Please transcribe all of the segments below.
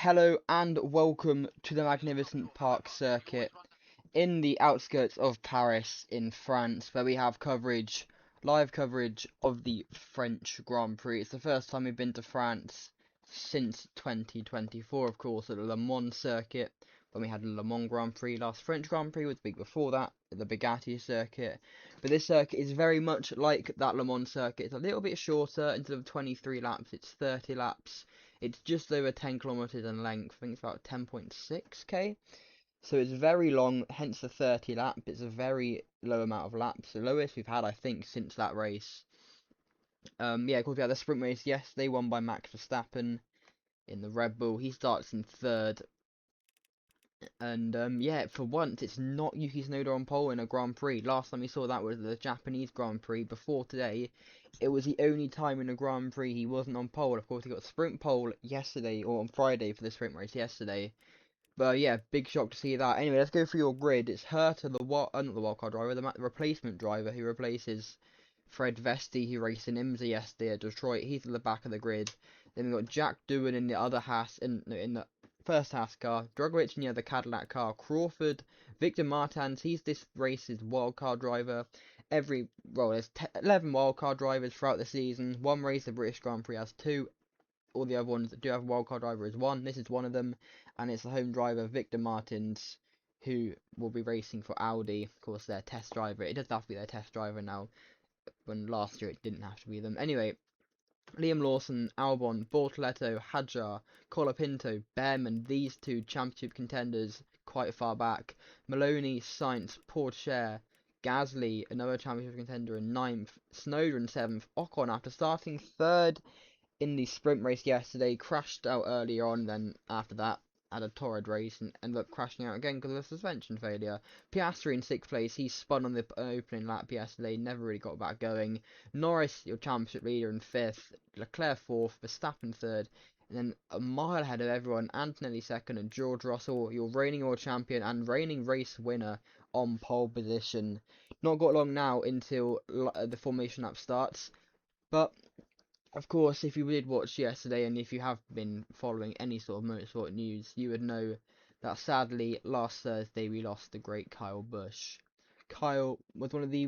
Hello and welcome to the magnificent park circuit in the outskirts of Paris in France, where we have live coverage of the French Grand Prix. It's the first time we've been to France since 2024, of course, at the Le Mans circuit, when we had the Le Mans Grand Prix. Last French Grand Prix was the week before that, the Bugatti circuit. But this circuit is very much like that Le Mans circuit. It's a little bit shorter. Instead of 23 laps, it's 30 laps. It's just over 10 kilometers in length. I think it's about 10.6k. So it's very long, hence the 30 lap. It's a very low amount of laps. The lowest we've had, I think, since that race. Of course, we had the sprint race yesterday, won by Max Verstappen in the Red Bull. He starts in third. And, for once, it's not Yuki Tsunoda on pole in a Grand Prix. Last time we saw that was the Japanese Grand Prix. Before today, it was the only time in a Grand Prix he wasn't on pole. Of course, he got sprint pole yesterday, or on Friday for the sprint race yesterday. But yeah, big shock to see that. Anyway, let's go through your grid. It's Herta, not the wildcard driver, the replacement driver who replaces Fred Vesti, who raced in IMSA yesterday at Detroit. He's at the back of the grid. Then we've got Jack Doohan in the other Haas, in the first Haas car. Drugovich in the other Cadillac car. Crawford, Victor Martins, he's this race's wildcard driver. There's 11 wildcard drivers throughout the season. One race, the British Grand Prix has two. All the other ones that do have a wildcard driver is one. This is one of them, and it's the home driver, Victor Martins, who will be racing for Audi. Of course, their test driver. It does have to be their test driver now, when last year it didn't have to be them. Anyway, Liam Lawson, Albon, Bortoleto, Hadjar, Colapinto, Behrman, these two championship contenders quite far back. Maloney, Sainz, Pourchaire, Gasly, another championship contender in ninth. Snowden in seventh. Ocon, after starting third in the sprint race yesterday, crashed out earlier on, then after that had a torrid race and ended up crashing out again because of a suspension failure. Piastri in 6th place, he spun on the opening lap yesterday, never really got back going. Norris, your championship leader, in 5th, Leclerc 4th, Verstappen 3rd, and then a mile ahead of everyone, Antonelli 2nd, and George Russell, your reigning world champion and reigning race winner, on pole position. Not got long now until the formation lap starts, but of course, if you did watch yesterday, and if you have been following any sort of motorsport news, you would know that sadly, last Thursday, we lost the great Kyle Busch. Kyle was one of the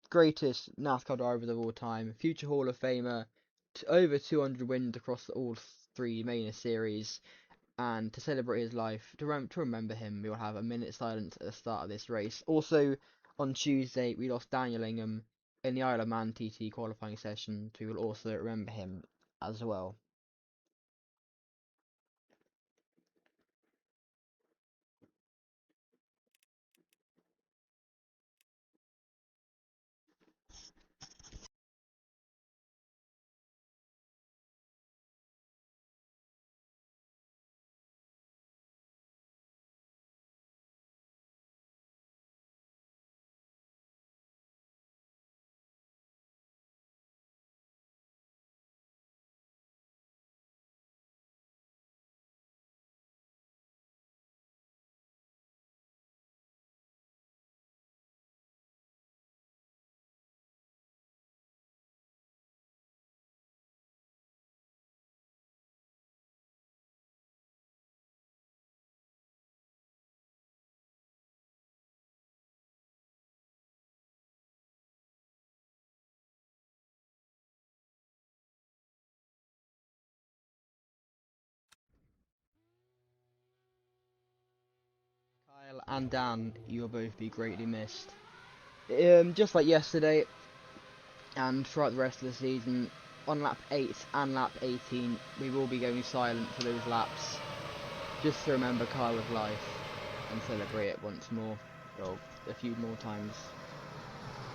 greatest NASCAR drivers of all time, future Hall of Famer, over 200 wins across all three main series, and to celebrate his life, to remember him, we will have a minute silence at the start of this race. Also, on Tuesday, we lost Daniel Ingham in the Isle of Man TT qualifying session, so we will also remember him as well. Kyle and Dan, you will both be greatly missed. Just like yesterday, and throughout the rest of the season, on lap 8 and lap 18, we will be going silent for those laps, just to remember Kyle's life and celebrate it once more, or a few more times.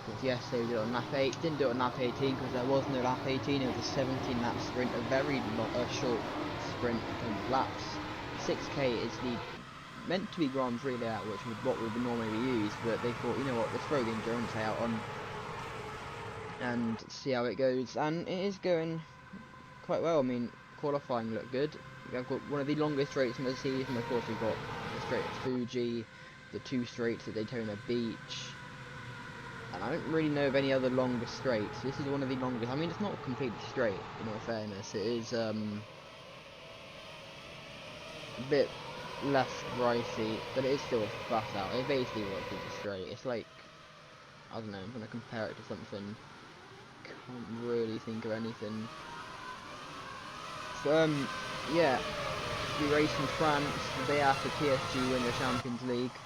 Because yesterday we did it on lap 8, didn't do it on lap 18 because there was no lap 18, it was a 17 lap sprint, a very short sprint in terms of laps. 6k is the meant to be Grand Prix layout, which is what would normally be used, but they thought, you know what, let's throw the endurance layout on and see how it goes, and it is going quite well. I mean, qualifying looked good. We've got one of the longest straights in the season. Of course, we've got the straight at Fuji, the two straights at Daytona Beach, and I don't really know of any other longer straights. This is one of the longest. I mean, it's not completely straight, in all fairness. It is a bit less ricey, but it is still a flat out. It basically works with the straight. It's like, I don't know, I'm gonna compare it to something. Can't really think of anything. So yeah, we race in France the day after PSG win the Champions League,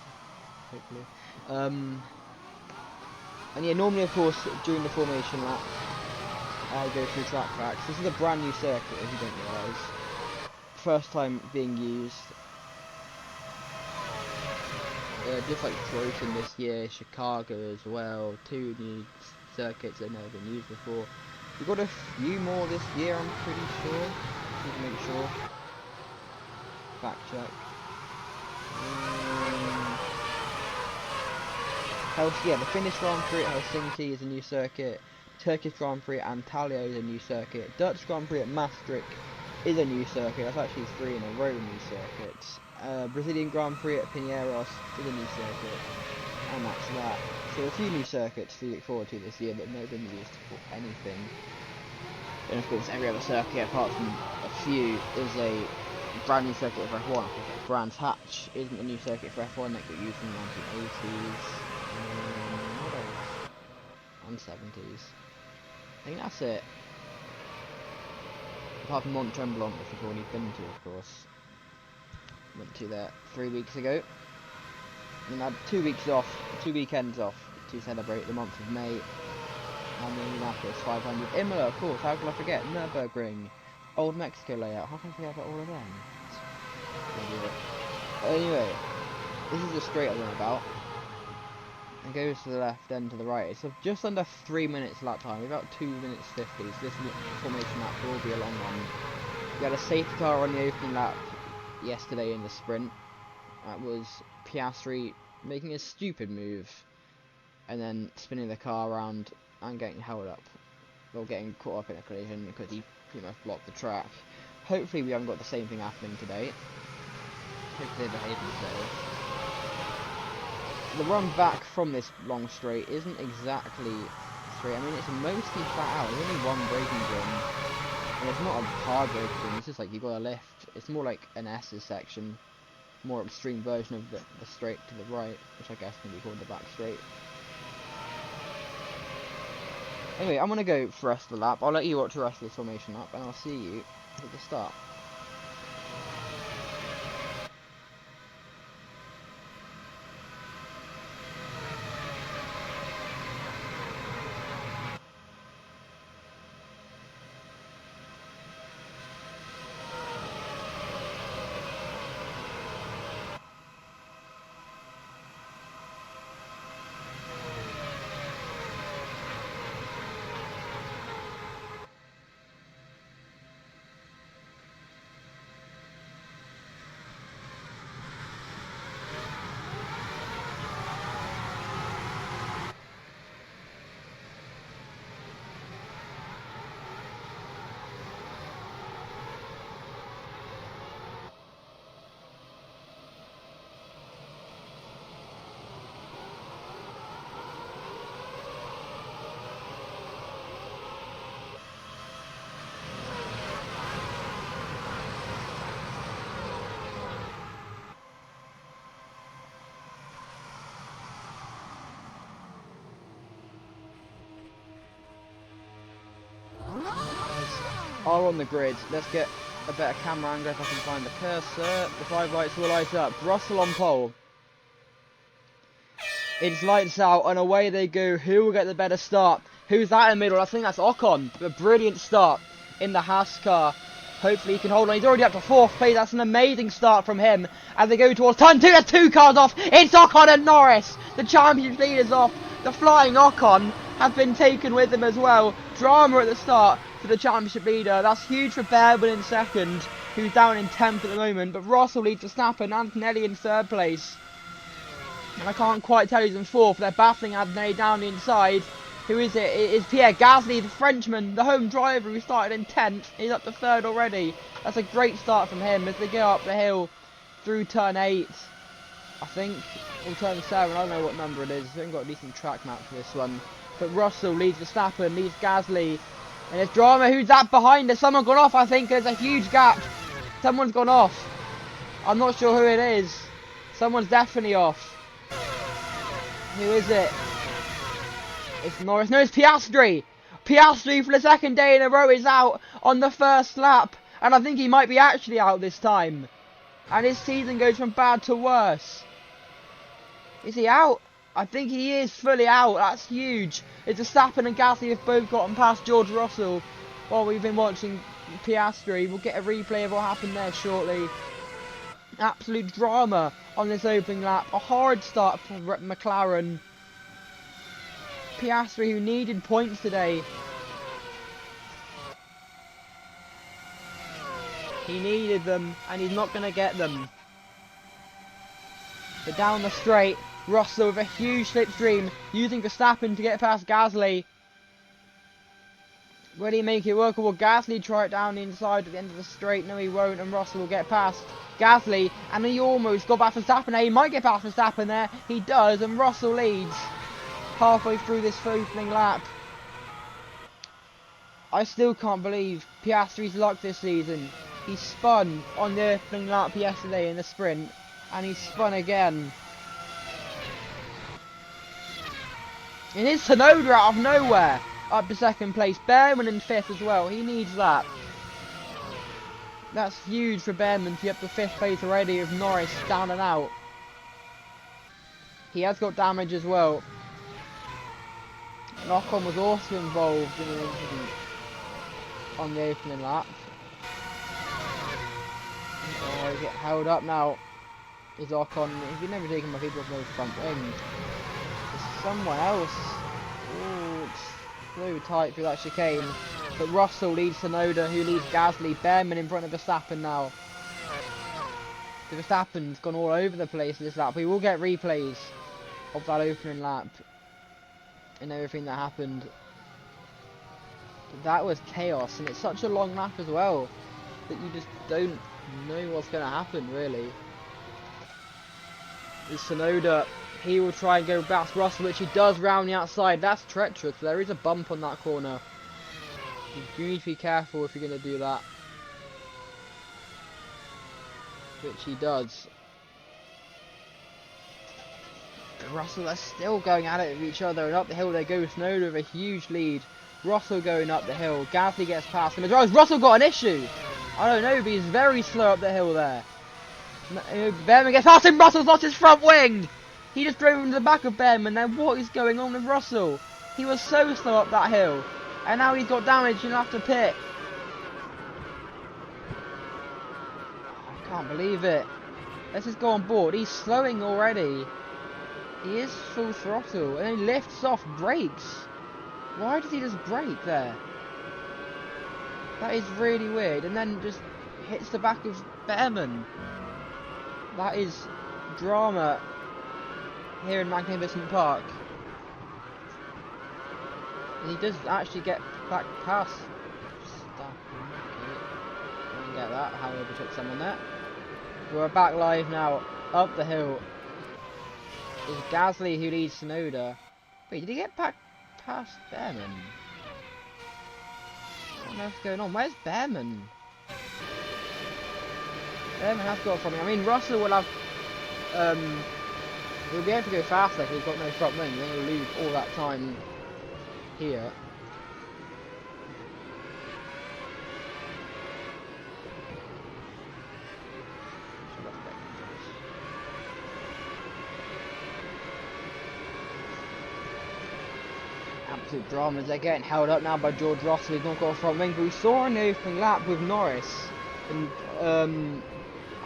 hopefully. And yeah, normally of course during the formation lap I go through track facts. This is a brand new circuit if you don't realise. First time being used. Just like Croton this year, Chicago as well, 2 new circuits that have never been used before. We've got a few more this year, I'm pretty sure. Just need to make sure. Fact check. Yeah, the Finnish Grand Prix at Helsinki is a new circuit. Turkish Grand Prix at Antalya is a new circuit. Dutch Grand Prix at Maastricht is a new circuit. That's actually 3 in a row new circuits. Brazilian Grand Prix at Pinheiros is a new circuit. And that's that. So a few new circuits to look forward to this year that have never been used for anything. And of course every other circuit apart from a few is a brand new circuit for F1. Brands Hatch isn't a new circuit for F1 that got used in the 1980s. What else? And 70s. I think that's it. Apart from Mont Tremblant, which we've already been to, of course. Went to there 3 weeks ago. And had 2 weeks off, 2 weekends off to celebrate the month of May. And the Indianapolis 500. Imola, of course, how can I forget? Nürburgring. Old Mexico layout. How can I forget about all of them? Anyway, this is the straight I'm on about. It goes to the left, then to the right. It's just under 3 minutes lap time, about 2 minutes 50. So this formation lap will be a long one. We had a safety car on the opening lap yesterday in the sprint. That was Piastri making a stupid move and then spinning the car around and getting held up. Or getting caught up in a collision because he pretty much blocked the track. Hopefully we haven't got the same thing happening today. Hopefully they behave themselves. The run back from this long straight isn't exactly straight. I mean, it's mostly flat out. There's only one braking zone, and it's not a hard braking zone. It's just like you got a lift. It's more like an S's section, more extreme version of the straight to the right, which I guess can be called the back straight. Anyway, I'm gonna go for the rest of the lap. I'll let you watch the rest of this formation lap, and I'll see you at the start. Are on the grid. Let's get a better camera angle if I can find the cursor. The 5 lights will light up. Russell on pole. It's lights out and away they go. Who will get the better start? Who's that in the middle? I think that's Ocon. A brilliant start in the Haas car. Hopefully he can hold on. He's already up to 4th place. That's an amazing start from him. As they go towards turn 2, there's 2 cars off. It's Ocon and Norris. The championship leaders off. The flying Ocon have been taken with him as well. Drama at the start for the championship leader. That's huge for Bearman in 2nd, who's down in 10th at the moment. But Russell leads Verstappen and Antonelli in 3rd place. And I can't quite tell who's in 4th. They're battling Antonelli down the inside. Who is it? It is Pierre Gasly, the Frenchman, the home driver who started in 10th. He's up to 3rd already. That's a great start from him as they go up the hill through turn 8, I think, or turn 7. I don't know what number it is. We haven't got a decent track map for this one. But Russell leads Verstappen, leads Gasly. And there's drama. Who's that behind? Has someone gone off? I think there's a huge gap. Someone's gone off. I'm not sure who it is. Someone's definitely off. Who is it? It's Norris. No, it's Piastri. Piastri for the second day in a row is out on the first lap. And I think he might be actually out this time. And his season goes from bad to worse. Is he out? I think he is fully out. That's huge. It's Verstappen and Gasly have both gotten past George Russell while we've been watching Piastri. We'll get a replay of what happened there shortly. Absolute drama on this opening lap. A horrid start for McLaren. Piastri, who needed points today. He needed them, and he's not going to get them. But down the straight, Russell with a huge slipstream, using Verstappen to get past Gasly. Will he make it work, or will Gasly try it down the inside at the end of the straight? No, he won't, and Russell will get past Gasly, and he almost got past Verstappen there. He might get past Verstappen there. He does, and Russell leads halfway through this opening lap. I still can't believe Piastri's luck this season. He spun on the opening lap yesterday in the sprint, and he spun again. It is Tsunoda out of nowhere, up to second place. Behrman in fifth as well. He needs that. That's huge for Behrman to be up to fifth place already with Norris down and out. He has got damage as well. Ocon was also involved in an incident on the opening lap. Oh, he get held up now. Is Ocon? If you've never taken my people off the front wing, there's someone else. Oh, it's so tight through that chicane. But Russell leads Tsunoda, who leads Gasly. Behrman in front of Verstappen now. The Verstappen's gone all over the place this lap. We will get replays of that opening lap and everything that happened. But that was chaos, and it's such a long lap as well that you just don't know what's going to happen, really. Is Tsunoda, he will try and go past Russell, which he does round the outside. That's treacherous. There is a bump on that corner. You need to be careful if you're going to do that, which he does. But Russell are still going at it with each other, and up the hill they go. Tsunoda with a huge lead. Russell going up the hill. Gasly gets past him. Has Russell got an issue? I don't know, but he's very slow up the hill there. Behrman gets past him. Russell's lost his front wing. He just drove into the back of Behrman. Then what is going on with Russell? He was so slow up that hill, and now he's got damage and he'll have to pit. I can't believe it. Let's just go on board. He's slowing already. He is full throttle, and then he lifts off, brakes. Why does he just brake there? That is really weird. And then just hits the back of Behrman. That is drama here in Magnificent Park. And he does actually get back past Verstappen. Okay. Didn't get that. How he overtook someone there. We're back live now. Up the hill is Gasly, who leads Tsunoda. Wait, did he get back past Behrman? What on earth's going on? Where's Behrman? Behrman has got something. I mean, Russell will have he'll be able to go faster if he's got no front wing. Then he'll lose all that time here. Absolute dramas. They're getting held up now by George Russell. He's not got a front wing, but we saw in the opening lap with Norris and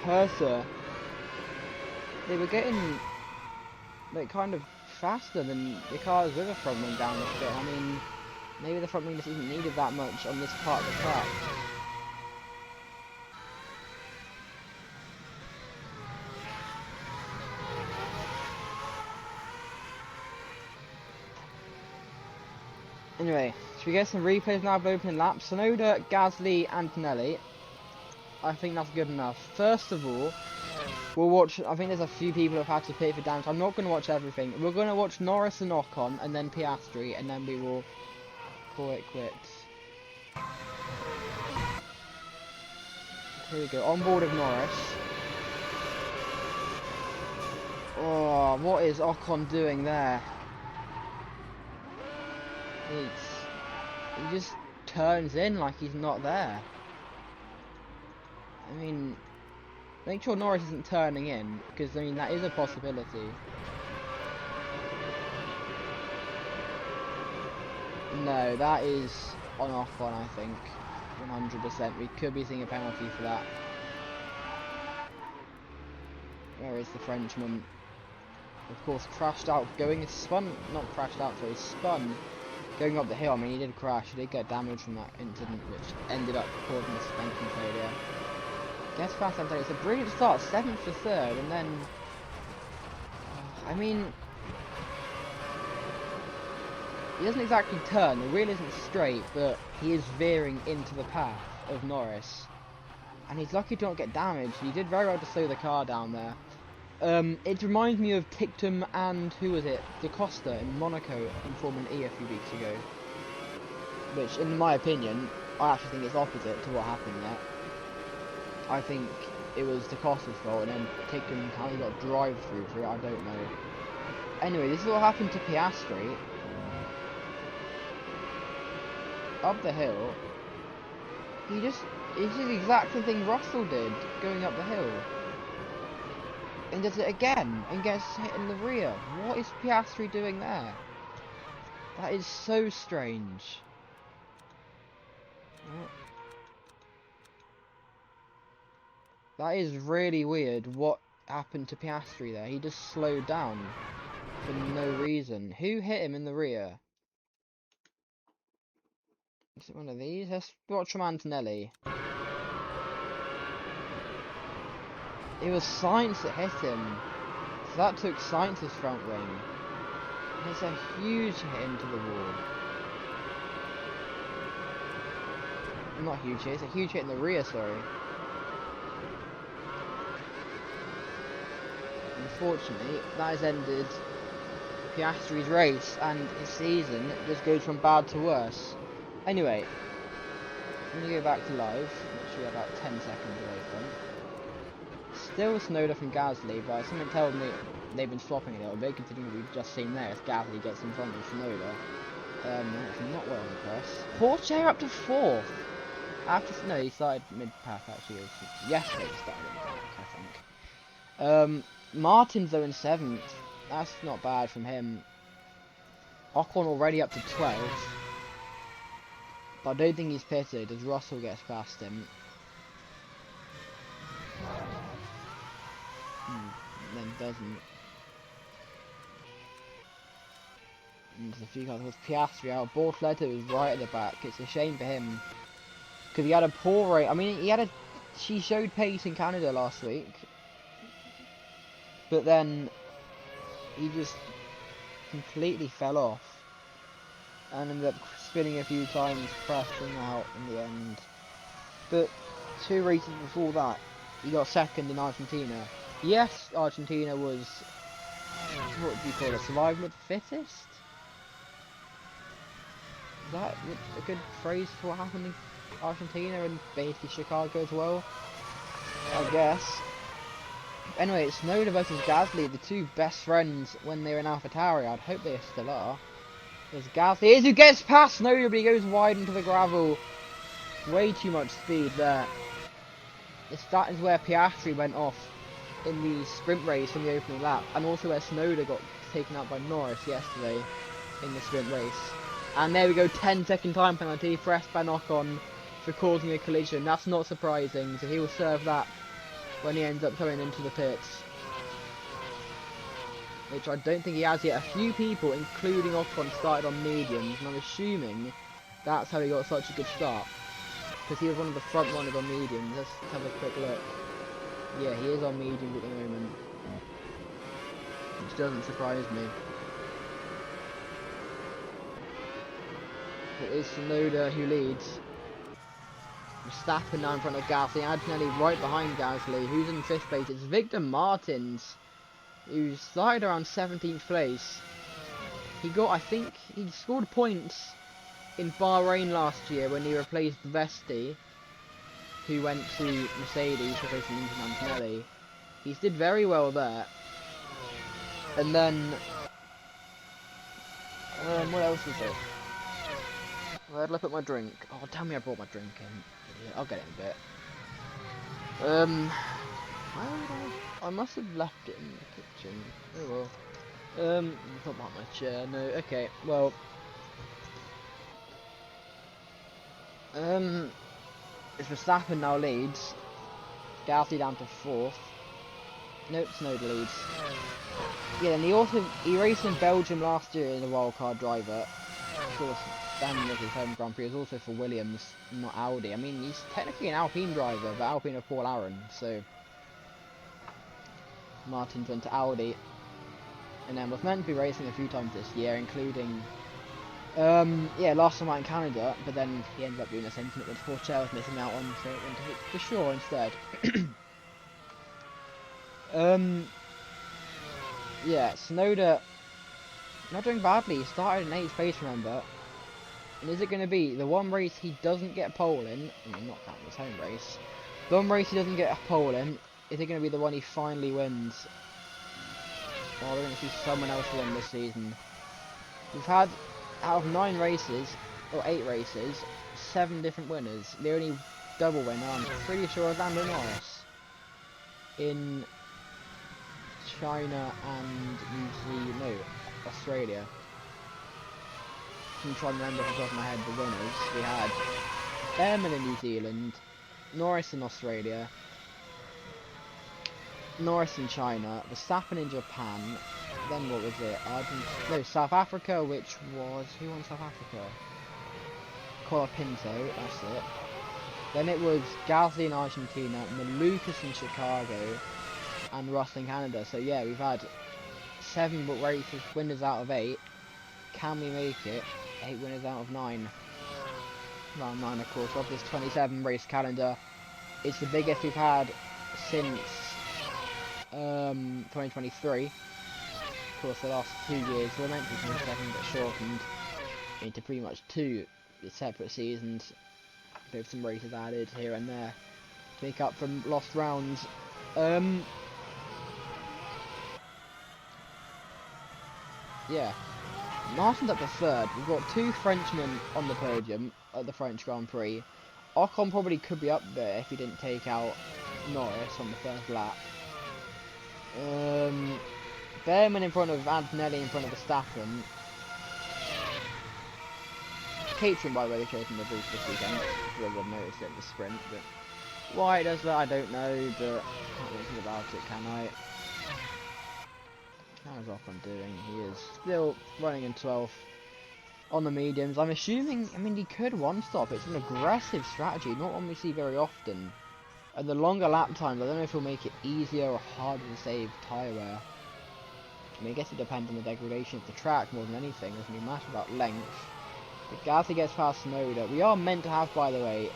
Hertha, they were getting like kind of faster than the cars with a front wing down the straight. I mean, maybe the front wing just isn't needed that much on this part of the track. Anyway, should we get some replays now of opening laps? Tsunoda, Gasly, Antonelli. I think that's good enough. First of all, we'll watch. I think there's a few people who have had to pay for damage. I'm not going to watch everything. We're going to watch Norris and Ocon, and then Piastri, and then we will call it quits. Here we go. On board of Norris. Oh, what is Ocon doing there? He just turns in like he's not there. I mean, make sure Norris isn't turning in, because I mean that is a possibility. No, that is on Ocon, I think. 100%. We could be seeing a penalty for that. Where is the Frenchman? Of course, crashed out, not crashed out, sorry, spun, going up the hill. I mean, he did crash, he did get damage from that incident, which ended up causing a suspension failure. Guess fast Antonio, it's a brilliant start, 7th to 3rd, and then, I mean, he doesn't exactly turn, the wheel isn't straight, but he is veering into the path of Norris. And he's lucky to not get damaged. He did very well to slow the car down there. It reminds me of Tictum and, who was it, Da Costa in Monaco in Formula E a few weeks ago. Which, in my opinion, I actually think it's opposite to what happened there. I think it was Da Costa's fault, and then Tictum, how he got drive-through for it, I don't know. Anyway, this is what happened to Piastri. Up the hill. He did the exact same thing Russell did, going up the hill. And does it again, and gets hit in the rear. What is Piastri doing there? That is so strange. That is really weird. What happened to Piastri there? He just slowed down for no reason. Who hit him in the rear? Is it one of these? Let's watch from Antonelli. It was Sainz that hit him. So that took Sainz's front wing. And it's a huge hit into the wall. Not huge hit, it's a huge hit in the rear, sorry. Unfortunately, that has ended Piastri's race, and his season just goes from bad to worse. Anyway, I'm going to go back to live, which we're about 10 seconds away from. Still Tsunoda from Gasly, but something tells me they've been swapping a little bit, considering what we've just seen there as Gasly gets in front of Tsunoda. That's not well impressed. Porsche up to 4th! No, he started mid-pack actually. Yesterday he started mid-pack, I think. Martin's though in 7th. That's not bad from him. Ocon already up to 12th. But I don't think he's pitted as Russell gets past him. Then doesn't. And there's a few guys with Piastri out. Bortoleto is right at the back. It's a shame for him. Because he had a poor race. I mean, she showed pace in Canada last week. But then he just completely fell off. And ended up spinning a few times, crashing out in the end. But 2 races before that, he got 2nd in Argentina. Yes, Argentina was, what do you call it, survival of the fittest? Is that a good phrase for what happened in Argentina and basically Chicago as well? I guess. Anyway, it's Tsunoda versus Gasly, the 2 best friends when they were in AlphaTauri. I'd hope they still are. There's Gasly, who gets past Tsunoda, but he goes wide into the gravel. Way too much speed there. That is where Piastri went off in the sprint race from the opening lap, and also where Tsunoda got taken out by Norris yesterday in the sprint race. And there we go, 10-second time penalty for Esteban Ocon for causing a collision. That's not surprising, so he will serve that when he ends up coming into the pits. Which I don't think he has yet. A few people, including Ocon, started on mediums, and I'm assuming that's how he got such a good start. Because he was one of the front runners on mediums. Let's have a quick look. Yeah, he is on mediums at the moment. Which doesn't surprise me. It is Tsunoda who leads. Verstappen now in front of Gasly. Antonelli right behind Gasly. Who's in 5th place? It's Victor Martins, who started around 17th place. I think he scored points in Bahrain last year when he replaced Vesti, who went to Mercedes, replacing Antonelli. He did very well there. And then, what else is it? Where did I put my drink? Oh, tell me I brought my drink in. Idiot. I'll get it in a bit. Where would I must have left it in the kitchen. Oh well. Not about my chair. No. Okay. Well. It's Verstappen now leads. Gasly down to 4th. Nope, Snowden leads. Yeah, and he raced in Belgium last year as a wildcard driver. Of course, Dan was his home Grand Prix. It was also for Williams, not Audi. I mean, he's technically an Alpine driver, but Alpine are Paul Aaron, so Martin's went to Audi, and then was meant to be racing a few times this year, including yeah, last time out in Canada, but then he ended up doing the same thing that Forchell was missing out on, so it went to Shaw instead. Yeah, Tsunoda not doing badly. He started in 8th place, remember. And is it going to be the one race he doesn't get a pole in? I mean, not counting his home race. The one race he doesn't get a pole in, is it going to be the one he finally wins? Or we're going to see someone else win this season. We've had, out of 9 races, or 8 races, 7 different winners. The only double winner, I'm pretty sure, is Lando Norris. In China and Australia. I'm trying to remember off the top of my head the winners. We had Behrman in New Zealand, Norris in Australia, Norris in China, Verstappen in Japan, then what was it? South Africa, which was... who won South Africa? Colapinto, that's it. Then it was Gasly in Argentina, Malukas in Chicago, and Russell in Canada. So yeah, we've had 7 races, winners out of 8. Can we make it? 8 winners out of 9. Round 9, of course, of this 27 race calendar. It's the biggest we've had since 2023. Of course, the last 2 years were meant to be 27, but shortened into pretty much 2 separate seasons. With some races added here and there to make up from lost rounds. Yeah, Martin's up to 3rd. We've got 2 Frenchmen on the podium at the French Grand Prix. Ocon probably could be up there if he didn't take out Norris on the first lap. Behrman in front of Antonelli in front of Verstappen. Caterham, by the way, they chose in the booth this weekend. You would have noticed it in the sprint, but why it does that, I don't know, but can't do anything about it, can I? How's Ocon doing? He is still running in 12th on the mediums. I'm assuming, I mean, he could one-stop. It's an aggressive strategy, not one we see very often. And the longer lap times, I don't know if it'll make it easier or harder to save tyre wear. I mean, I guess it depends on the degradation of the track more than anything. It doesn't really matter about length. But Gasly gets past Tsunoda. We are meant to have, by the way,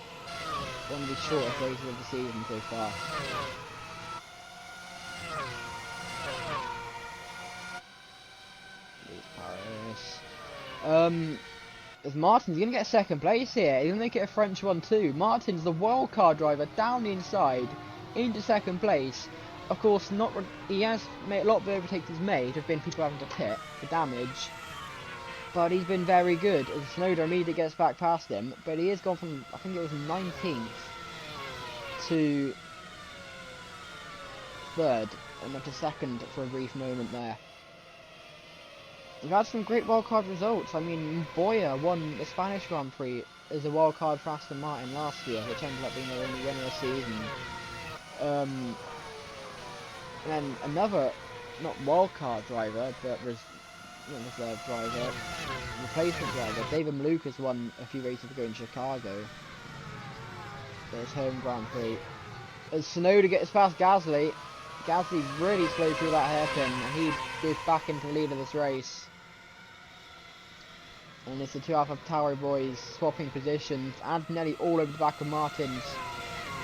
one of the shortest races of the season so far. Paris. As Martin's going to get 2nd place here. He's going to make it a French one too. Martin's the wildcard driver down the inside into 2nd place. Of course, he has made a lot of the overtakes he's made have been people having to pit for damage. But he's been very good, as Tsunoda immediately gets back past him. But he has gone from, I think it was 19th to 3rd, and up to 2nd for a brief moment there. We've had some great wildcard results. I mean, Boya won the Spanish Grand Prix as a wildcard for Aston Martin last year, which ended up being their only winner of the season. And then another, not wildcard driver, but reserve driver, replacement driver, David Malukas won a few races ago in Chicago for his home Grand Prix. As Tsunoda gets past Gasly, Gasly really slowed through that hairpin, and he goes back into the lead of this race. And it's the 2 Alpha Tauri boys swapping positions. Antonelli all over the back of Martins.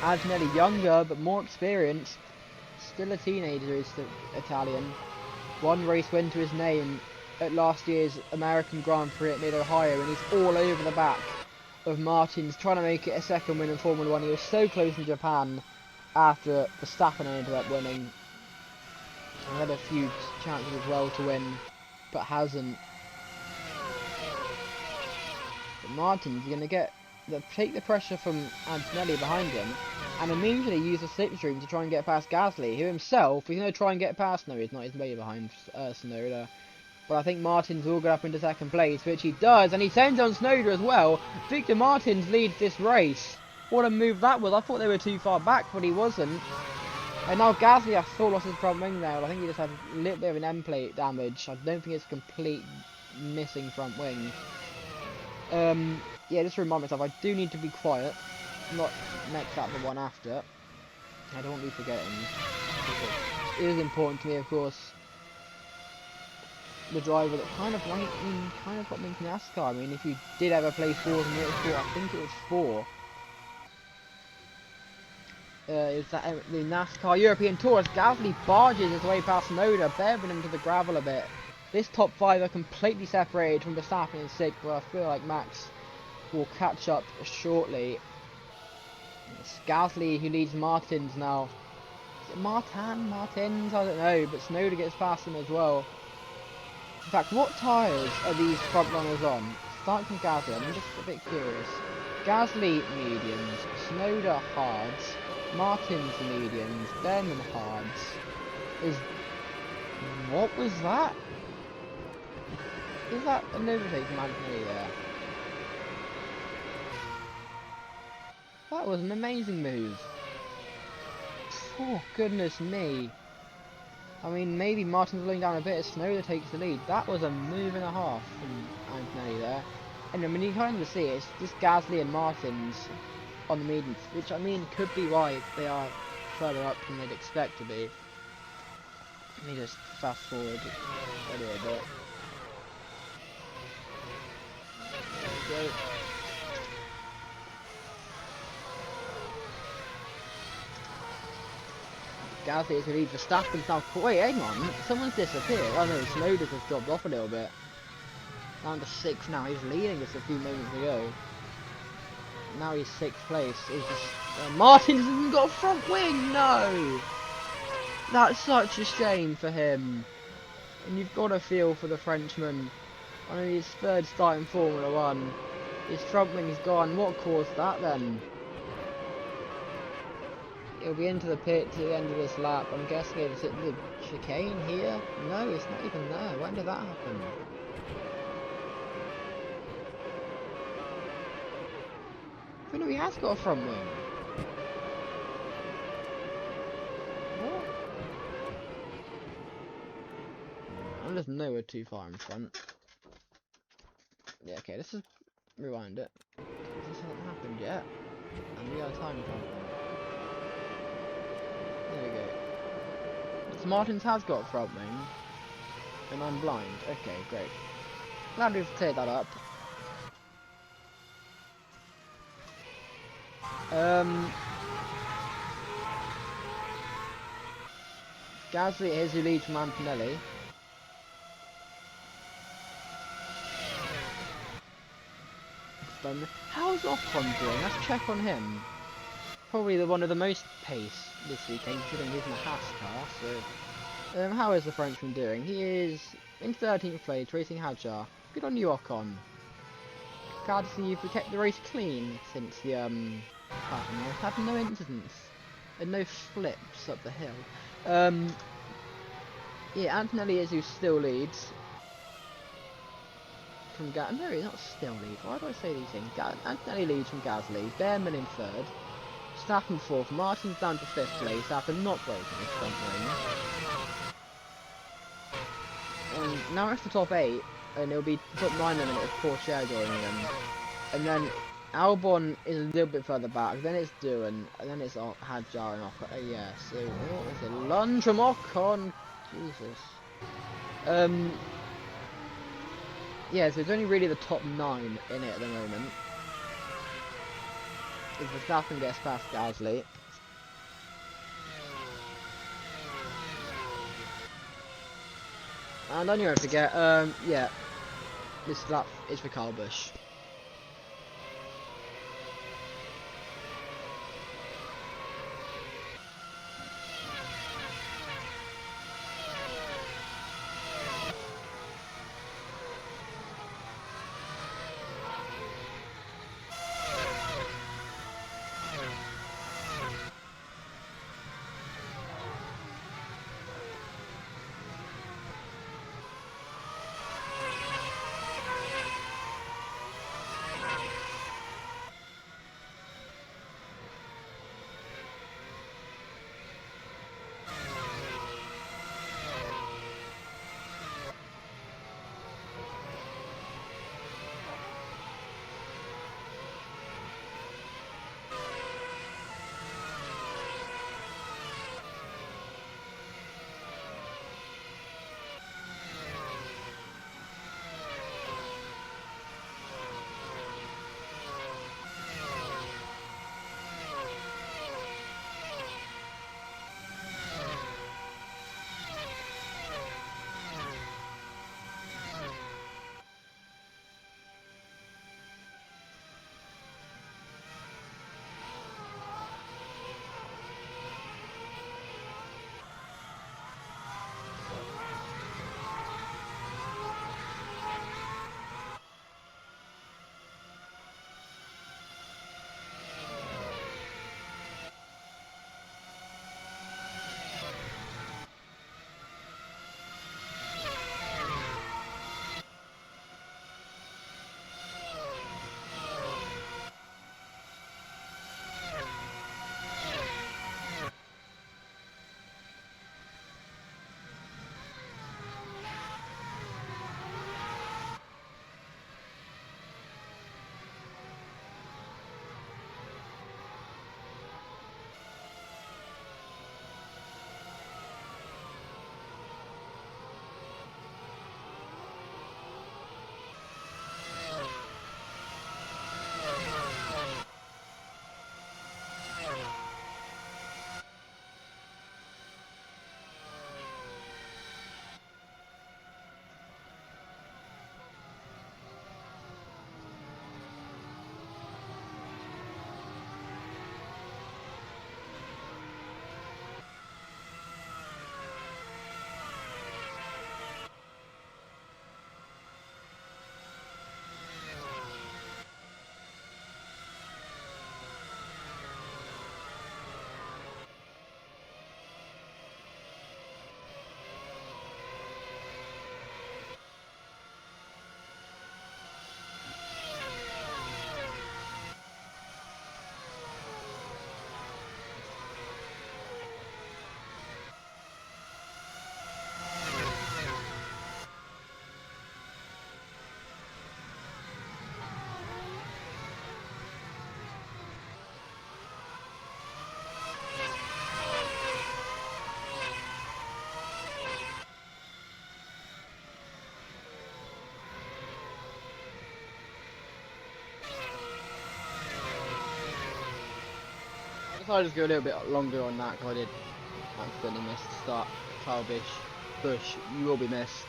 Antonelli younger but more experienced. Still a teenager, is the Italian. 1 race win to his name at last year's American Grand Prix at Mid-Ohio, and he's all over the back of Martins, trying to make it a 2nd win in Formula 1. He was so close in Japan after Verstappen ended up winning. And had a few chances as well to win, but hasn't. But Martin's going to take the pressure from Antonelli behind him, and immediately use the slipstream to try and get past Gasly, who himself is going to try and get past. No, he's not. He's way behind Tsunoda. But I think Martins will get up into second place, which he does, and he sends on Tsunoda as well. Victor Martins leads this race. What a move that was. I thought they were too far back, but he wasn't. And now Gasly, I thought, lost his front wing there. I think he just had a little bit of an end plate damage. I don't think it's complete missing front wing. Yeah, just to remind myself, I do need to be quiet. Not next lap, the one after. I don't want to be forgetting. It is important to me, of course. The driver that kind of got me into NASCAR. I mean, if you did ever play Forza Motorsport, I think it was 4. Is that the NASCAR European Tour as Gasly barges his way past Noda, bearing him to the gravel a bit. This top 5 are completely separated from Verstappen in 6th, but I feel like Max will catch up shortly. It's Gasly who leads Martins now. Is it Martins? I don't know, but Tsunoda gets past him as well. In fact, what tyres are these front runners on? Starting from Gasly, I'm just a bit curious. Gasly mediums, Tsunoda hards, Martins mediums, Berman hards. What was that? Is that an overtake from Anthony there? That was an amazing move. Oh, goodness me. I mean, maybe Martin's slowing down a bit as Tsunoda takes the lead. That was a move and a half from Antonelli there. And I mean, you kind of see it's just Gasly and Martins on the mediums, which I mean could be why they are further up than they'd expect to be. Let me just fast forward a little bit. There we go. Gasly is the lead. Verstappen's now. Wait, hang on. Someone's disappeared. Oh no, Tsunoda's just dropped off a little bit. Down to 6th now. He's leading us a few moments ago. Now he's 6th place. He's just. Martins hasn't got a front wing. No. That's such a shame for him. And you've got to feel for the Frenchman. On his 3rd start in Formula 1. His front wing's gone. What caused that then? It'll be into the pit to the end of this lap. I'm guessing it's at the chicane here? No, it's not even there. When did that happen? But no, he has got a front wing. What? I'm just nowhere too far in front. Yeah, okay, let's just rewind it. This hasn't happened yet. And we got a time problem. There we go. So Martins has got a front wing. And I'm blind. Okay, great. Glad we've cleared that up. Gasly is who leads from Antonelli. How's Ocon doing? Let's check on him. Probably the one of the most pace this weekend, considering he's in a Haas car. So, how is the Frenchman doing? He is in 13th place, racing Hadjar. Good on you, Ocon. Glad to see you've kept the race clean since the pattern. I've had no incidents and no flips up the hill. Yeah, Antonelli is who still leads. From no, he's not still leads. Why do I say these things? Antonelli leads from Gasly. Behrman in 3rd. Verstappen 4th. Martin's down to 5th place after not breaking his front wing. And now it's the top 8, and it'll be top 9 in a minute with Porsche joining them. And then Albon is a little bit further back. Then it's Doohan, and then it's Hadjar and Ocon. Yeah, so what was it? Lunge from Ocon. Jesus. Yeah, so it's only really the top 9 in it at the moment. If Verstappen gets past Gasly. And don't you forget, yeah, this lap is for Kyle Busch. So I'll just go a little bit longer on that because I did accidentally miss the start. Kyle Busch, you will be missed.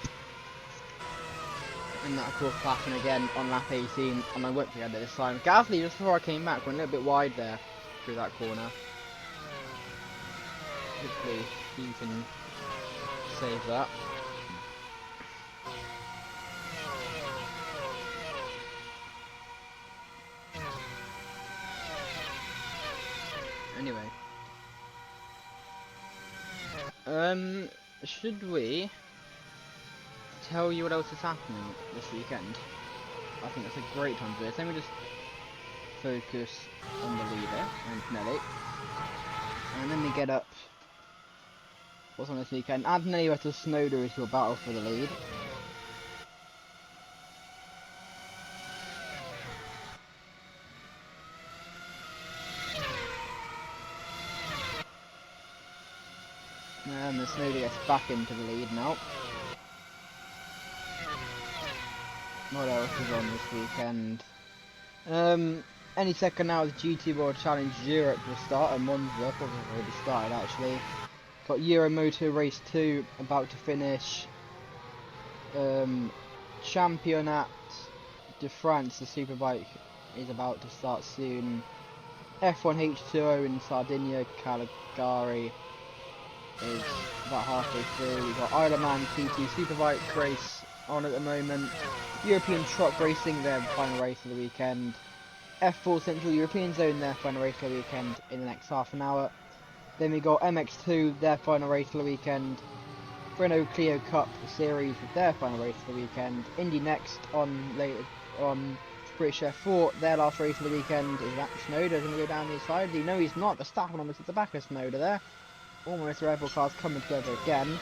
And that of course passing again on lap 18, and I won't forget it this time. Gasly, just before I came back, went a little bit wide there through that corner. Hopefully he can save that. Anyway. Should we tell you what else is happening this weekend? I think that's a great time for this. Let me just focus on the leader, Antonelli. And then we get up what's on this weekend. Antonelli versus Snowder is your battle for the lead. And the Snowder gets back into the lead now. What else is on this weekend? Any second now the GT World Challenge Europe will start, and Monza probably already started actually. Got Euromoto Race 2 about to finish. Championnat de France, the Superbike, is about to start soon. F1 H2O in Sardinia, Caligari is about halfway through. We've got Isle of Man TT Superbike race on at the moment. European Truck Racing, their final race of the weekend. F4 Central European Zone, their final race of the weekend in the next half an hour. Then we got MX2, their final race of the weekend. Renault Clio Cup Series with their final race of the weekend. Indy next on later on British F4, their last race of the weekend. Is that Snowder going to go down the side? No, he's not. The Verstappen almost at the back of Snowder there. Almost the rival cars coming together again.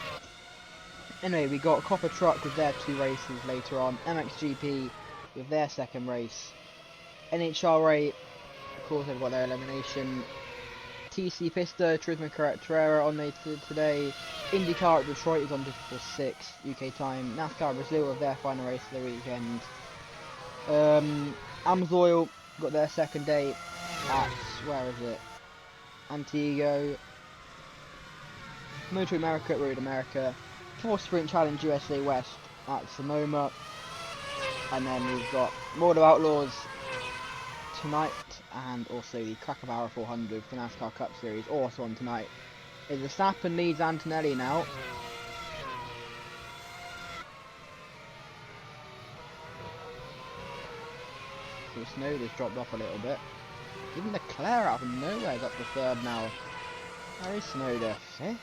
Anyway, we got Copper Truck with their 2 races later on. MXGP with their second race. NHRA, of course, they've got their elimination. TC Pista, Turismo Carretera on later today. IndyCar at Detroit is on just for 6 UK time. NASCAR Brazil with their final race of the weekend. Amsoil got their second day at, where is it? Antigua. Motor America at Road America. 4 Sprint Challenge USA West at Sonoma. And then we've got Moto Outlaws tonight, and also the Crackabauer 400 for the NASCAR Cup Series also on tonight. Is Verstappen leads Antonelli now. So Snowder's dropped off a little bit. Even Leclerc out of nowhere is up to 3rd now. Where is Snowder? 5th?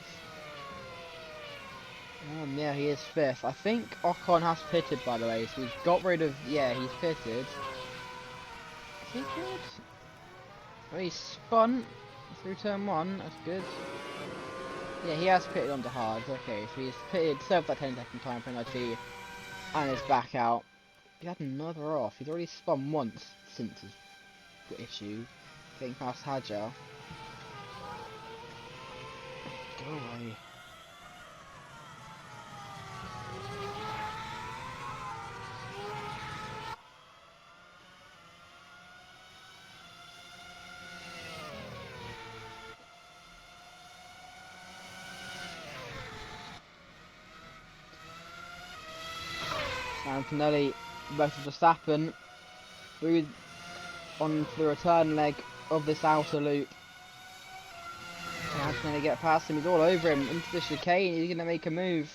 Yeah, he is 5th. I think Ocon has pitted, by the way, so he's got rid of... Yeah, he's pitted. Is he good? Oh, he spun through turn 1, that's good. Yeah, he has pitted onto hards, okay, so he's pitted, served that 10-second time penalty, and is back out. He had another off, he's already spun once since his issue, getting past Hadjar. Go away. Antonelli versus Verstappen on the return leg of this outer loop. Can Antonelli get past him? He's all over him into the chicane. He's going to make a move.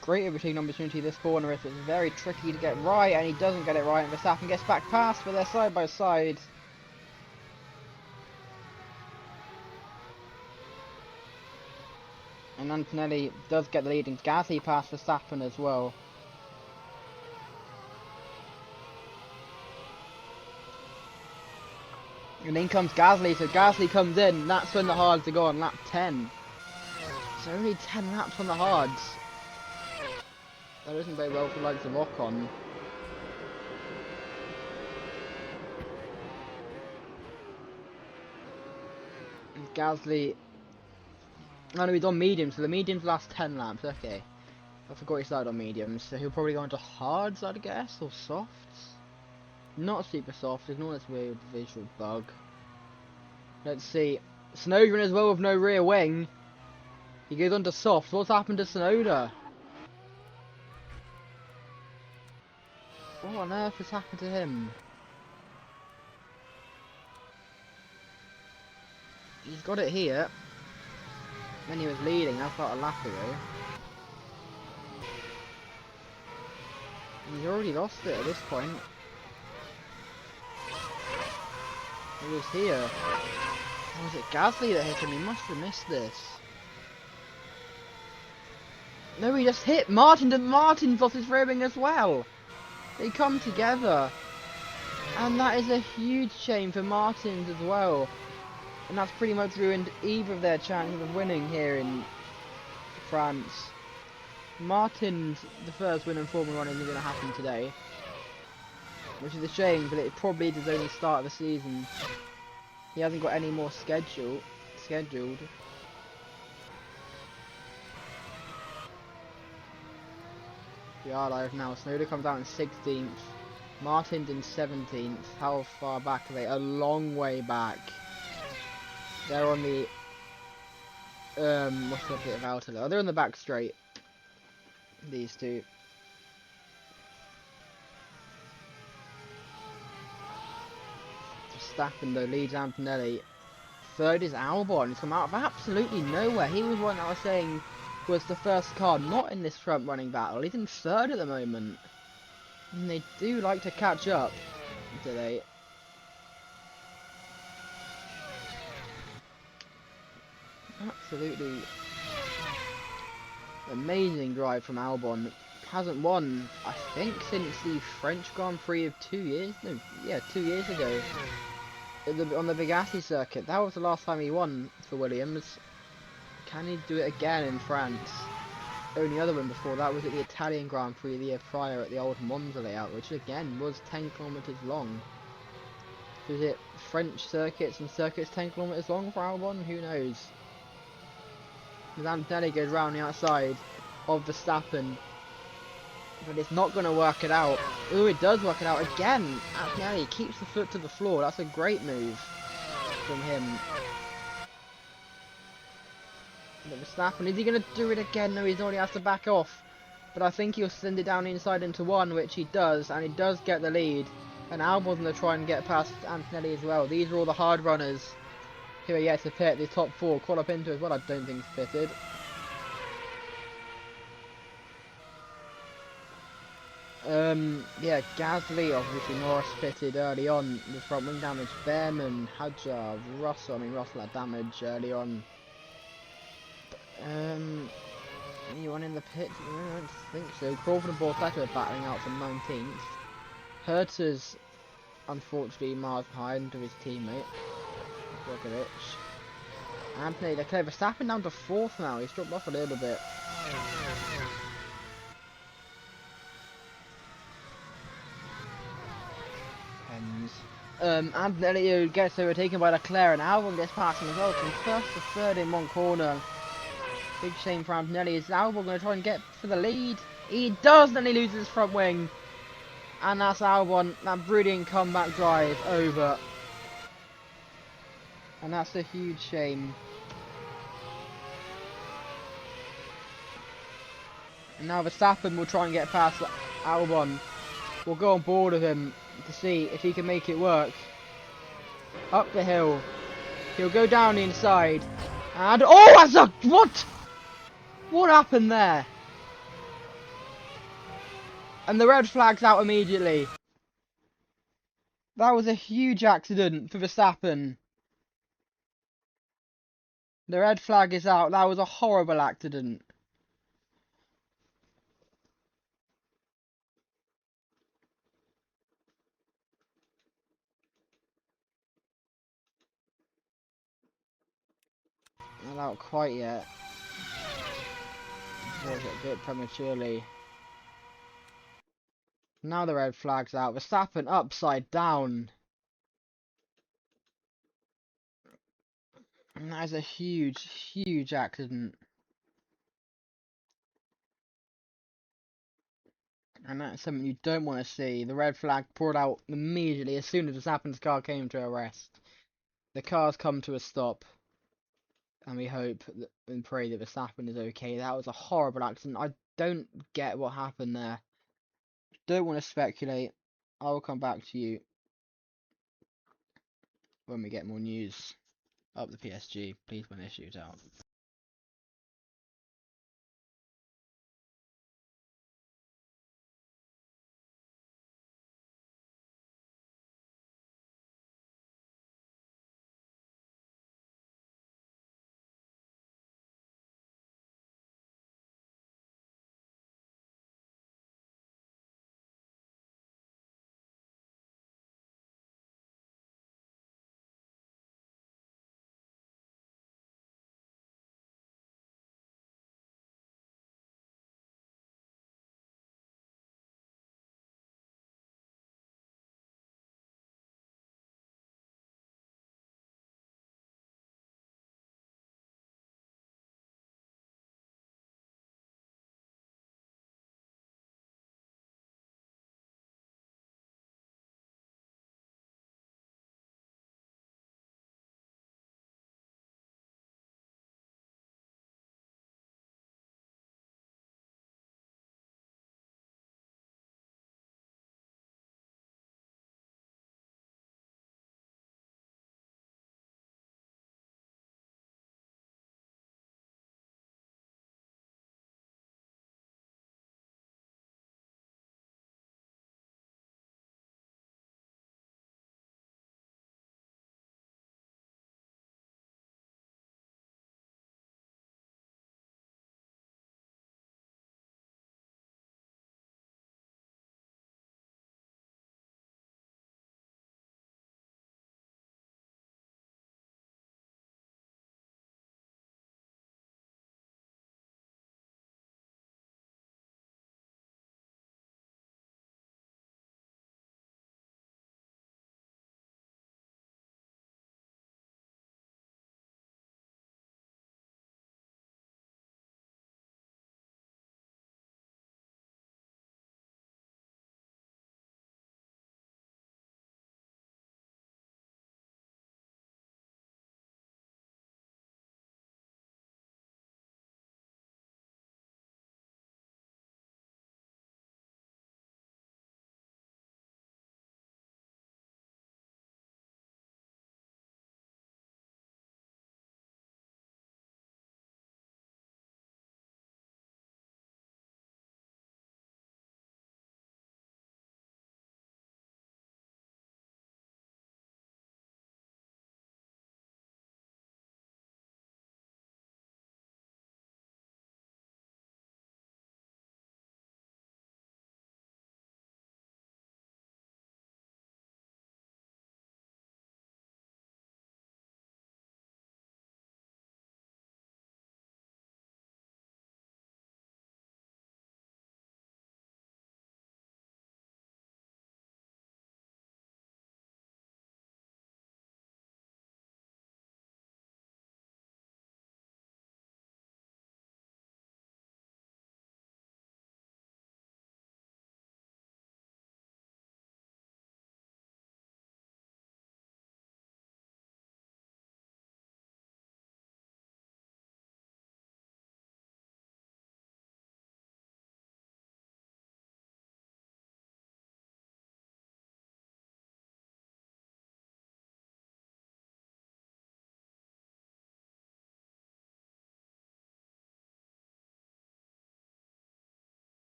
Great overtaking opportunity this corner. It's very tricky to get right, and he doesn't get it right. And Verstappen gets back past, but they're side by side. And Antonelli does get the lead, and Gasly past Verstappen as well. And in comes Gasly, so Gasly comes in, that's when the hards are on lap 10. So only 10 laps on the hards. That isn't very well for the likes of Ocon. And Gasly... Oh no, he's on mediums, so the mediums last 10 laps, okay. I forgot he started on mediums, so he'll probably go into hards, I'd guess, or softs. Not super soft, ignore this weird visual bug. Let's see. Snowden as well with no rear wing. He goes on to soft. What's happened to Sonoda? What on earth has happened to him? He's got it here. When he was leading, that's about a lap ago. He's already lost it at this point. He was here. Or was it Gasly that hit him? He must have missed this. No, he just hit Martin, and Martin's lost his rear wing as well. They come together. And that is a huge shame for Martins as well. And that's pretty much ruined either of their chances of winning here in France. Martins, the first win in Formula 1 isn't going to happen today. Which is a shame, but it probably is his only start of the season. He hasn't got any more scheduled. We are live now. Snowden comes out in 16th. Martin's in 17th. How far back are they? A long way back. They're on the what's the bit of outer? Oh, they're on the back straight. These two. Verstappen though leads Antonelli. Third is Albon. He's come out of absolutely nowhere. He was one I was saying was the first car not in this front running battle. He's in third at the moment. And they do like to catch up, do they? Absolutely amazing drive from Albon. Hasn't won, I think, since the French Grand Prix of 2 years. No, yeah, 2 years ago. On the Bugatti circuit. That was the last time he won for Williams. Can he do it again in France? Only other one before that was at the Italian Grand Prix the year prior at the old Monza layout, which again was 10 kilometers long. So is it French circuits and circuits 10 kilometers long for Albon? Who knows? Antonelli goes round the outside of Verstappen, but it's not going to work it out. Oh, it does work it out again. Antonelli keeps the foot to the floor. That's a great move from him. But Verstappen, is he going to do it again? No, he's already has to back off. But I think he'll send it down inside into one, which he does, and he does get the lead. And Albon's going to try and get past Antonelli as well. These are all the hard runners who are yet to pit. The top four, caught up into as well, I don't think he's pitted. Yeah, Gasly, obviously Norris pitted early on with front wing damage. Behrman, Hadjar, Russell had damage early on. Anyone in the pit? I don't think so. Crawford and Borsetto are battling out for 19th. Herta's unfortunately miles behind of his teammate, Roglic. Anthony Leclerc, Verstappen down to 4th now. He's dropped off a little bit. Antonelli gets overtaken by Leclerc and Albon gets past him as well. From first to third in one corner. Big shame for Antonelli. Is Albon going to try and get for the lead? He does, then he loses his front wing. And that's Albon, that brilliant comeback drive over. And that's a huge shame. And now Verstappen will try and get past Albon. We'll go on board with him to see if he can make it work. Up the hill. He'll go down the inside. And oh, that's a what? What happened there? And the red flag's out immediately. That was a huge accident for Verstappen. The red flag is out. That was a horrible accident. Not out quite yet. Was it a bit prematurely? Now the red flag's out. Verstappen upside down. And that is a huge, huge accident. And that's something you don't want to see. The red flag poured out immediately as soon as Verstappen's car came to a rest. The car's come to a stop. and we hope and pray that Verstappen is okay. That was a horrible accident. I don't get what happened there. Don't want to speculate. I will come back to you when we get more news. Up the PSG, please win this shootout.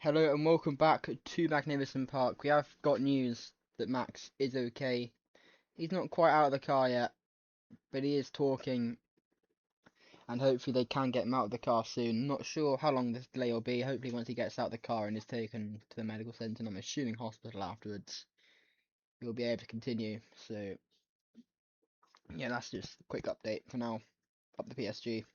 Hello and welcome back to Magnificent Park. We have got news that Max is okay. He's not quite out of the car yet, but he is talking, and hopefully they can get him out of the car soon. Not sure how long this delay will be. Hopefully once he gets out of the car and is taken to the medical centre, and I'm assuming hospital afterwards, he'll be able to continue. So yeah, that's just a quick update for now. Up the PSG.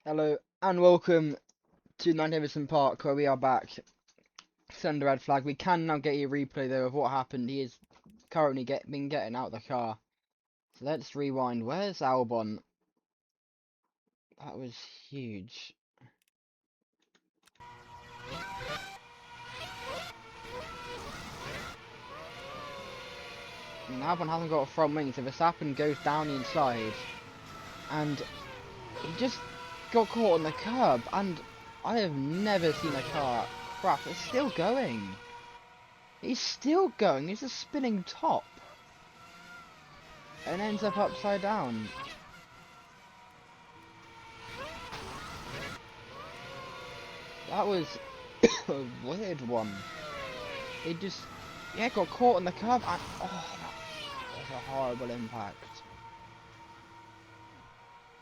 Hello and welcome to Magnificent Park, where we are back. Send a red flag. We can now get a replay though of what happened. He is currently been getting out of the car. So let's rewind. Where's Albon? That was huge. I mean, Albon hasn't got a front wing, so Verstappen goes down the inside, and he just got caught on the curb. And I have never seen a car crash. It's still going. He's still going. He's a spinning top, and ends up upside down. That was a weird one. He just, yeah, got caught on the curb, and oh, that was a horrible impact.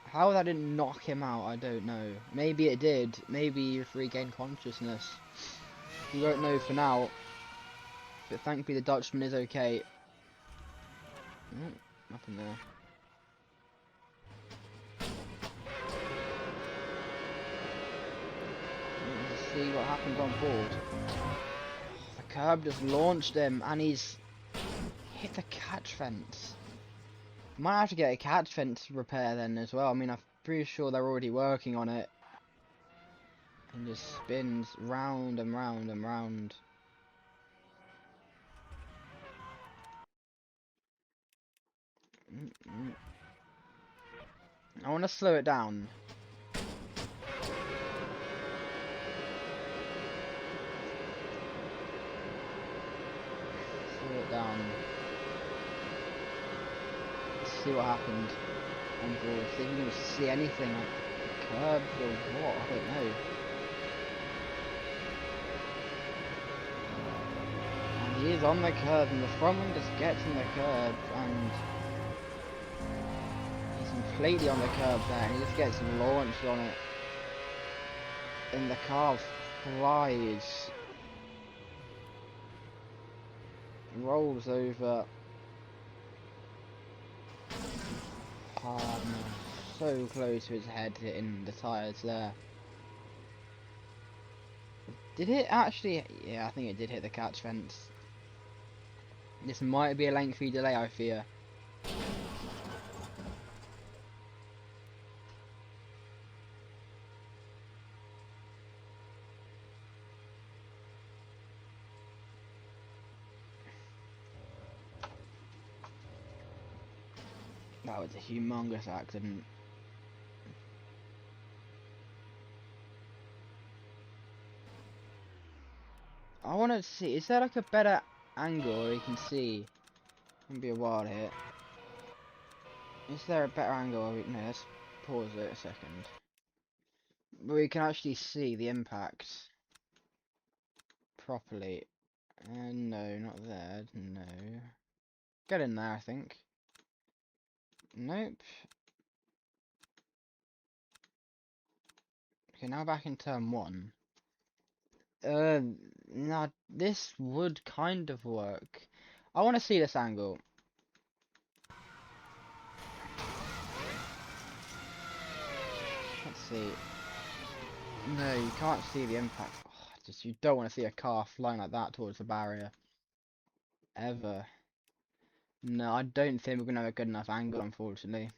How that didn't knock him out, I don't know. Maybe it did. Maybe he just regained consciousness. We won't know for now. But thankfully the Dutchman is okay. Nothing there. Let's see what happens on board. The curb just launched him, and he's hit the catch fence. Might have to get a catch fence repair then as well. I mean, I'm pretty sure they're already working on it. And just spins round and round and round. I want to slow it down. Slow it down. Let's see what happened. And we'll see if we can see anything like curbs or what, I don't know. And he is on the curb, and the front wing just gets in the curb, and he's completely on the curb there, and he just gets launched on it. And the car flies. Rolls over. Oh no, so close to his head hitting the tyres there. Did it actually? Yeah, I think it did hit the catch fence. This might be a lengthy delay, I fear. That was a humongous accident. I want to see, is there like a better angle where you can see? It'll be a while here. Is there a better angle? No, let's pause it a second. Where we can actually see the impact properly. No, not there. No. Get in there, I think. Nope. Okay, now back in turn 1. Now this would kind of work. I want to see this angle. Let's see. No, you can't see the impact. Oh, just you don't want to see a car flying like that towards the barrier. Ever. No, I don't think we're gonna have a good enough angle, unfortunately.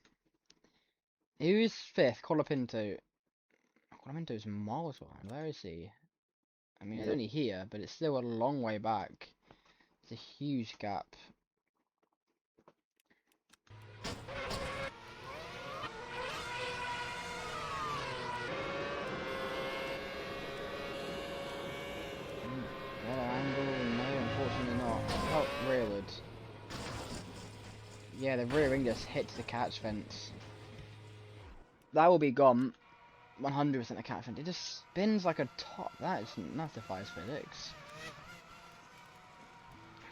Who's 5th? Colapinto. Colapinto's miles behind. Where is he? I mean, it's only here, but it's still a long way back. It's a huge gap. Better angle? No, unfortunately not. Oh, rearward. Yeah, the rear wing just hits the catch fence. That will be gone. 100% the catch fence. It just spins like a top. That is not defies physics.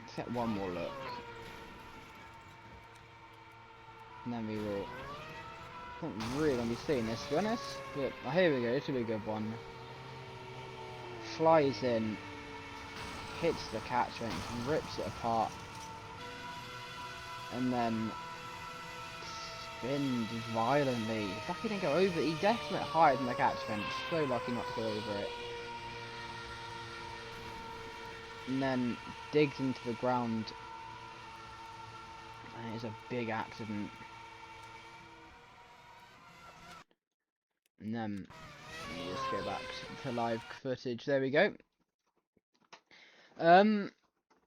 Let's get one more look. And then we will. I don't really want to be seeing this, to be honest. But here we go. This will be a good one. Flies in. Hits the catch fence. Rips it apart. And then spins violently. Lucky he didn't go over it. He definitely higher than the catch fence. So lucky not to go over it. And then digs into the ground. And it's a big accident. And then let's go back to live footage. There we go.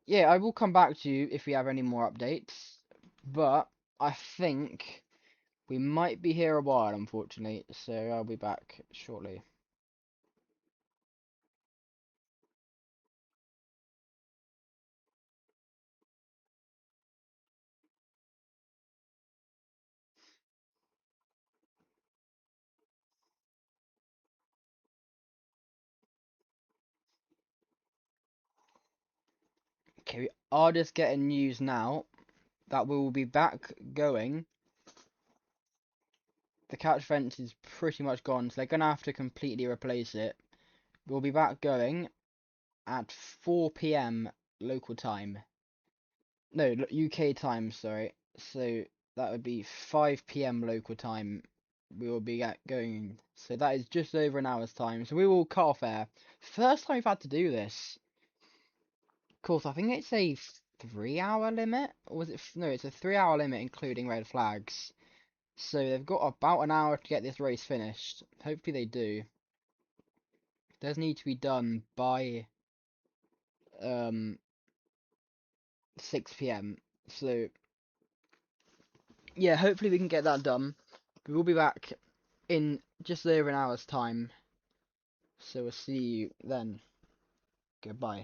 Yeah, I will come back to you if we have any more updates. But I think we might be here a while, unfortunately. So I'll be back shortly. Okay, we are just getting news now that we will be back going. The catch fence is pretty much gone, so they're going to have to completely replace it. We'll be back going at 4 PM local time. No, UK time, sorry. So that would be 5 PM local time. We will be going. So that is just over an hour's time. So we will cut off air. First time we've had to do this. Of course, I think it's a 3-hour limit. Or was it? No, it's a 3-hour limit including red flags. So they've got about an hour to get this race finished. Hopefully they do. It does need to be done by 6 PM. So yeah, hopefully we can get that done. We will be back in just over an hour's time. So we'll see you then. Goodbye.